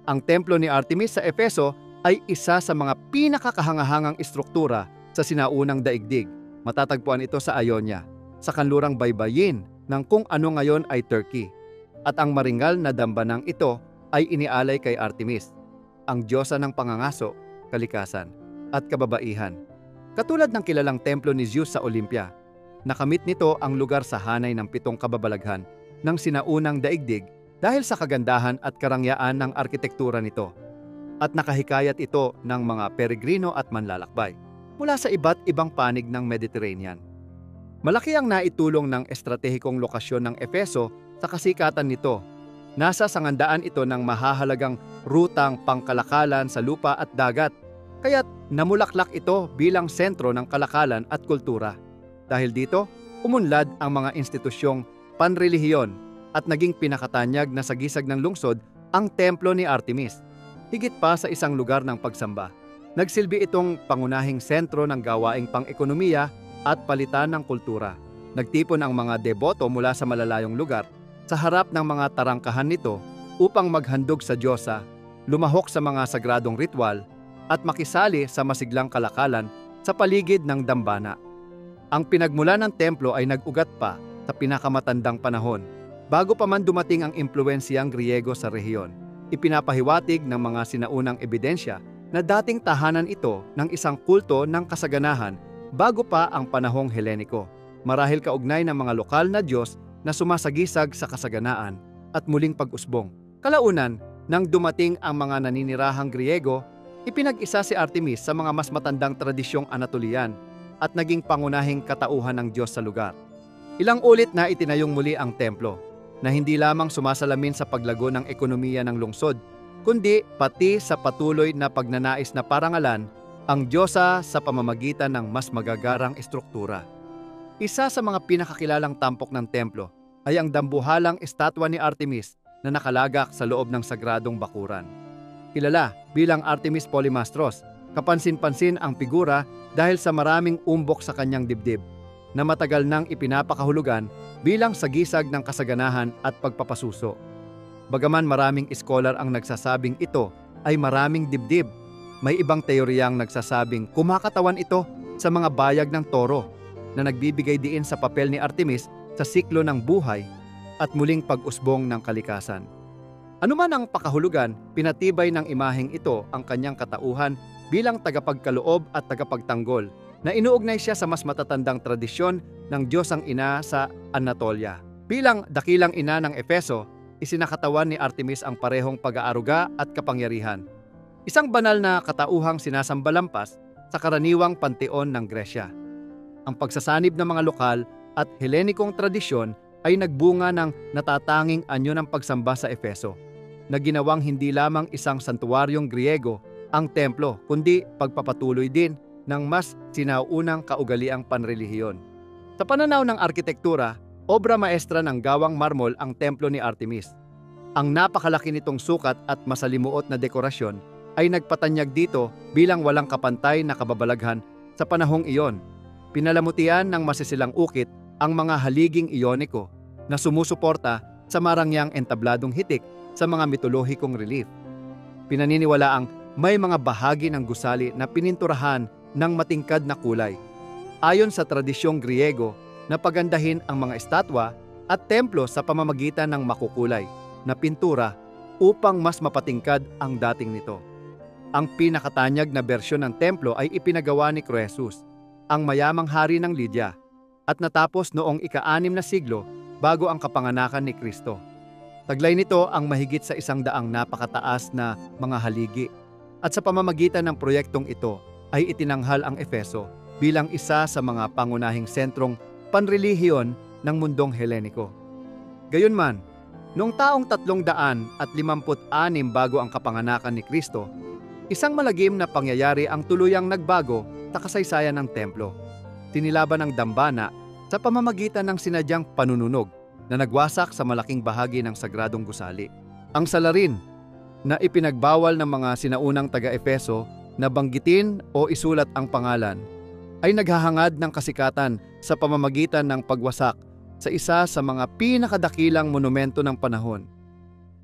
Ang templo ni Artemis sa Efeso ay isa sa mga pinakakahangahangang istruktura sa sinaunang daigdig. Matatagpuan ito sa Ionia, sa kanlurang baybayin ng kung ano ngayon ay Turkey. At ang maringal na dambanang ito ay inialay kay Artemis, ang diyosa ng pangangaso, kalikasan, at kababaihan. Katulad ng kilalang templo ni Zeus sa Olympia, nakamit nito ang lugar sa hanay ng 7 kababalaghan ng sinaunang daigdig dahil sa kagandahan at karangyaan ng arkitektura nito. At nakahikayat ito ng mga peregrino at manlalakbay mula sa iba't ibang panig ng Mediterranean. Malaki ang naitulong ng estratehikong lokasyon ng Efeso sa kasikatan nito. Nasa sangandaan ito ng mahahalagang rutang pangkalakalan sa lupa at dagat, kaya't namulaklak ito bilang sentro ng kalakalan at kultura. Dahil dito, umunlad ang mga institusyong panrelihiyon at naging pinakatanyag na sagisag ng lungsod ang templo ni Artemis. Higit pa sa isang lugar ng pagsamba, nagsilbi itong pangunahing sentro ng gawaing pang-ekonomiya at palitan ng kultura. Nagtipon ang mga deboto mula sa malalayong lugar sa harap ng mga tarangkahan nito upang maghandog sa diyosa, lumahok sa mga sagradong ritual, at makisali sa masiglang kalakalan sa paligid ng dambana. Ang pinagmula ng templo ay nag-ugat pa sa pinakamatandang panahon. Bago pa man dumating ang impluwensiyang Griego sa rehiyon, ipinapahiwatig ng mga sinaunang ebidensya na dating tahanan ito ng isang kulto ng kasaganahan bago pa ang panahong Heleniko, marahil kaugnay ng mga lokal na Diyos na sumasagisag sa kasaganaan at muling pag-usbong. Kalaunan, nang dumating ang mga naninirahang Griego, ipinag-isa si Artemis sa mga mas matandang tradisyong Anatolian at naging pangunahing katauhan ng Diyos sa lugar. Ilang ulit na itinayong muli ang templo, na hindi lamang sumasalamin sa paglago ng ekonomiya ng lungsod, kundi pati sa patuloy na pagnanais na parangalan ang diyosa sa pamamagitan ng mas magagarang estruktura. Isa sa mga pinakakilalang tampok ng templo ay ang dambuhalang estatwa ni Artemis na nakalagak sa loob ng sagradong bakuran. Kilala bilang Artemis Polymastros, kapansin-pansin ang figura dahil sa maraming umbok sa kanyang dibdib na matagal nang ipinapakahulugan bilang sagisag ng kasaganahan at pagpapasuso. Bagaman maraming iskolar ang nagsasabing ito ay maraming dibdib, may ibang teoryang nagsasabing kumakatawan ito sa mga bayag ng toro na nagbibigay diin sa papel ni Artemis sa siklo ng buhay at muling pag-usbong ng kalikasan. Anuman ang pakahulugan, pinatibay ng imaheng ito ang kanyang katauhan bilang tagapagkaloob at tagapagtanggol na inuugnay siya sa mas matatandang tradisyon ng Diyosang Ina sa Anatolia. Bilang dakilang ina ng Efeso, isinakatawan ni Artemis ang parehong pag-aaruga at kapangyarihan. Isang banal na katauhang sinasambalampas sa karaniwang panteon ng Gresya. Ang pagsasanib ng mga lokal at Helenekong tradisyon ay nagbunga ng natatanging anyo ng pagsamba sa Efeso, na ginawang hindi lamang isang santuaryong Griego ang templo, kundi pagpapatuloy din ng mas sinaunang kaugaliang panrelihiyon. Sa pananaw ng arkitektura, obra maestra ng gawang marmol ang templo ni Artemis. Ang napakalaki nitong sukat at masalimuot na dekorasyon ay nagpatanyag dito bilang walang kapantay na kababalaghan sa panahong iyon. Pinalamutian ng masisilang ukit ang mga haliging ioniko na sumusuporta sa marangyang entabladong hitik sa mga mitolohikong relief. Pinaniniwalaang may mga bahagi ng gusali na pininturahan ng matingkad na kulay. Ayon sa tradisyong Griego, na pagandahin ang mga estatwa at templo sa pamamagitan ng makukulay na pintura upang mas mapatingkad ang dating nito. Ang pinakatanyag na bersyon ng templo ay ipinagawa ni Croesus, ang mayamang hari ng Lydia, at natapos noong ika-6 na siglo bago ang kapanganakan ni Kristo. Taglay nito ang mahigit sa 100 napakataas na mga haligi, at sa pamamagitan ng proyektong ito ay itinanghal ang Efeso bilang isa sa mga pangunahing sentrong panrelihiyon ng mundong Heleniko. Gayunman, noong taong 356 bago ang kapanganakan ni Kristo, isang malagim na pangyayari ang tuluyang nagbago sa kasaysayan ng templo. Tinilaban ng dambana sa pamamagitan ng sinadyang panununog na nagwasak sa malaking bahagi ng sagradong gusali. Ang salarin na ipinagbawal ng mga sinaunang taga-Efeso na banggitin o isulat ang pangalan ay naghahangad ng kasikatan sa pamamagitan ng pagwasak sa isa sa mga pinakadakilang monumento ng panahon.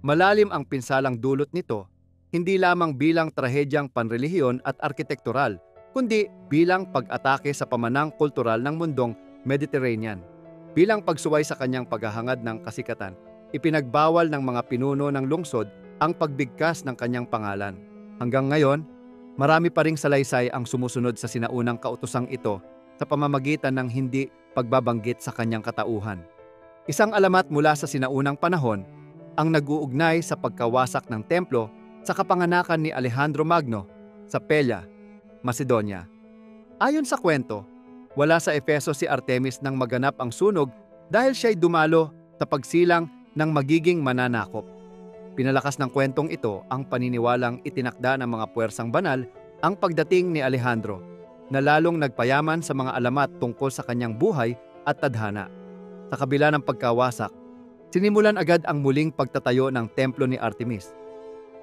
Malalim ang pinsalang dulot nito hindi lamang bilang trahedyang panrelihiyon at arkitektural, kundi bilang pag-atake sa pamanang kultural ng mundong Mediterranean. Bilang pagsuway sa kanyang paghahangad ng kasikatan, ipinagbawal ng mga pinuno ng lungsod ang pagbigkas ng kanyang pangalan. Hanggang ngayon, marami pa ring salaysay ang sumusunod sa sinaunang kautosang ito sa pamamagitan ng hindi pagbabanggit sa kanyang katauhan. Isang alamat mula sa sinaunang panahon ang nag-uugnay sa pagkawasak ng templo sa kapanganakan ni Alejandro Magno sa Pella, Macedonia. Ayon sa kwento, wala sa Efeso si Artemis nang maganap ang sunog dahil siya'y dumalo sa pagsilang ng magiging mananakop. Pinalakas ng kwentong ito ang paniniwalang itinakda ng mga puwersang banal ang pagdating ni Alejandro, na lalong nagpayaman sa mga alamat tungkol sa kanyang buhay at tadhana. Sa kabila ng pagkawasak, sinimulan agad ang muling pagtatayo ng templo ni Artemis,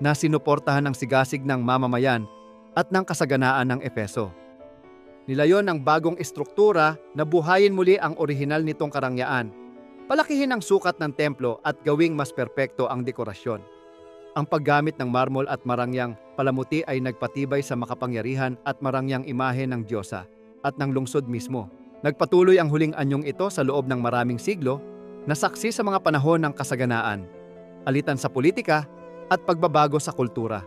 na sinuportahan ng sigasig ng mamamayan at ng kasaganaan ng Efeso. Nilayon ng bagong estruktura na buhayin muli ang orihinal nitong karangyaan, palakihin ang sukat ng templo at gawing mas perpekto ang dekorasyon. Ang paggamit ng marmol at marangyang palamuti ay nagpatibay sa makapangyarihan at marangyang imahe ng Diyosa at ng lungsod mismo. Nagpatuloy ang huling anyong ito sa loob ng maraming siglo na saksi sa mga panahon ng kasaganaan, alitan sa politika at pagbabago sa kultura.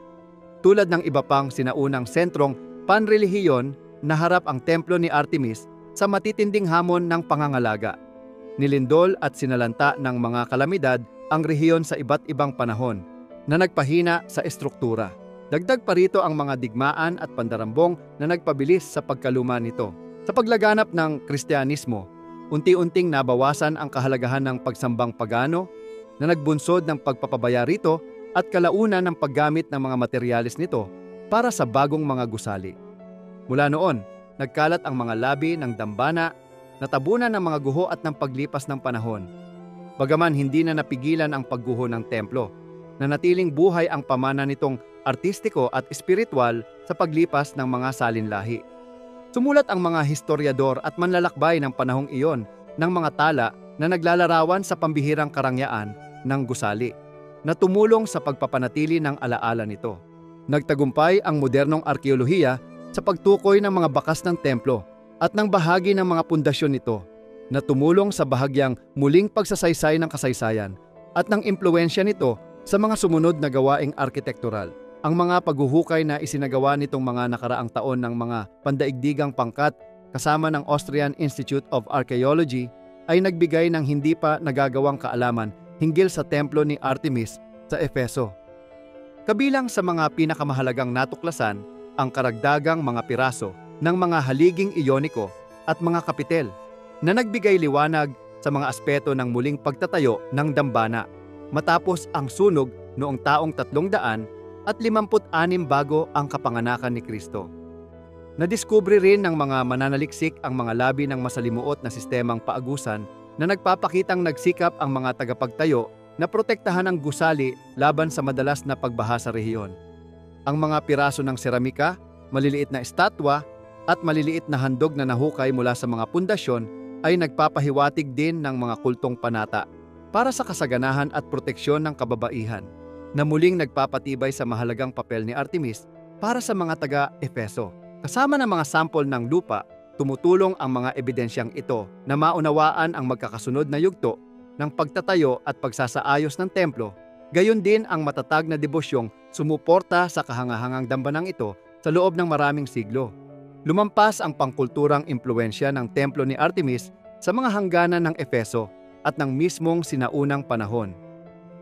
Tulad ng iba pang sinaunang sentrong panrelihiyon, naharap ang templo ni Artemis sa matitinding hamon ng pangangalaga. Nilindol at sinalanta ng mga kalamidad ang rehiyon sa iba't ibang panahon na nagpahina sa estruktura. Dagdag pa rito ang mga digmaan at pandarambong na nagpabilis sa pagkaluma nito. Sa paglaganap ng Kristyanismo, unti-unting nabawasan ang kahalagahan ng pagsambang pagano na nagbunsod ng pagpapabaya rito at kalaunan ng paggamit ng mga materyales nito para sa bagong mga gusali. Mula noon, nagkalat ang mga labi ng dambana, natabunan ng mga guho at ng paglipas ng panahon. Bagaman hindi na napigilan ang pagguho ng templo, nanatiling buhay ang pamana nitong artistiko at espiritual sa paglipas ng mga salinlahi. Sumulat ang mga historiador at manlalakbay ng panahong iyon ng mga tala na naglalarawan sa pambihirang karangyaan ng gusali, na tumulong sa pagpapanatili ng alaala nito. Nagtagumpay ang modernong arkeolohiya sa pagtukoy ng mga bakas ng templo at ng bahagi ng mga pundasyon nito, na tumulong sa bahagyang muling pagsasaysay ng kasaysayan at ng impluwensya nito sa mga sumunod na gawaing arkitektural. Ang mga paghuhukay na isinagawa nitong mga nakaraang taon ng mga pandaigdigang pangkat kasama ng Austrian Institute of Archaeology ay nagbigay ng hindi pa nagagawang kaalaman hinggil sa templo ni Artemis sa Efeso. Kabilang sa mga pinakamahalagang natuklasan ang karagdagang mga piraso ng mga haliging iyoniko at mga kapitel na nagbigay liwanag sa mga aspeto ng muling pagtatayo ng dambana matapos ang sunog noong taong 356 bago ang kapanganakan ni Kristo. Nadiskubre rin ng mga mananaliksik ang mga labi ng masalimuot na sistemang paagusan na nagpapakitang nagsikap ang mga tagapagtayo na protektahan ang gusali laban sa madalas na pagbaha sa rehiyon. Ang mga piraso ng seramika, maliliit na estatwa at maliliit na handog na nahukay mula sa mga pundasyon ay nagpapahiwatig din ng mga kultong panata para sa kasaganahan at proteksyon ng kababaihan, na muling nagpapatibay sa mahalagang papel ni Artemis para sa mga taga-Efeso. Kasama ng mga sampol ng lupa, tumutulong ang mga ebidensyang ito na maunawaan ang magkakasunod na yugto ng pagtatayo at pagsasaayos ng templo. Gayon din ang matatag na debosyong sumuporta sa kahangahangang dambanang ito sa loob ng maraming siglo. Lumampas ang pangkulturang impluwensya ng templo ni Artemis sa mga hangganan ng Efeso at ng mismong sinaunang panahon.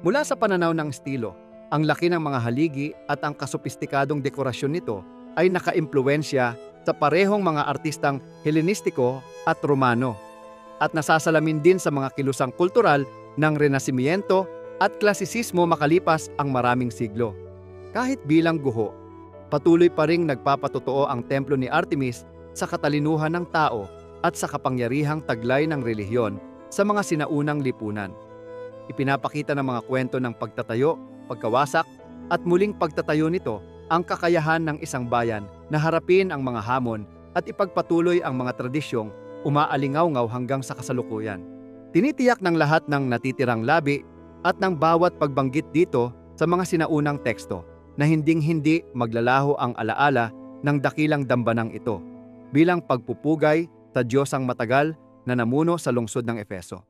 Mula sa pananaw ng estilo, ang laki ng mga haligi at ang kasopistikadong dekorasyon nito ay nakaimpluwensya sa parehong mga artistang Helenistiko at Romano, at nasasalamin din sa mga kilusang kultural ng Renasimiento at Klasisismo makalipas ang maraming siglo. Kahit bilang guho, patuloy pa ring nagpapatotoo ang templo ni Artemis sa katalinuhan ng tao at sa kapangyarihang taglay ng relihiyon sa mga sinaunang lipunan. Ipinapakita ng mga kwento ng pagtatayo, pagkawasak at muling pagtatayo nito ang kakayahan ng isang bayan na harapin ang mga hamon at ipagpatuloy ang mga tradisyong umaalingaw-ngaw hanggang sa kasalukuyan. Tinitiyak ng lahat ng natitirang labi at ng bawat pagbanggit dito sa mga sinaunang teksto na hinding-hindi maglalaho ang alaala ng dakilang dambanang ito bilang pagpupugay sa Diyos ang matagal na namuno sa lungsod ng Efeso.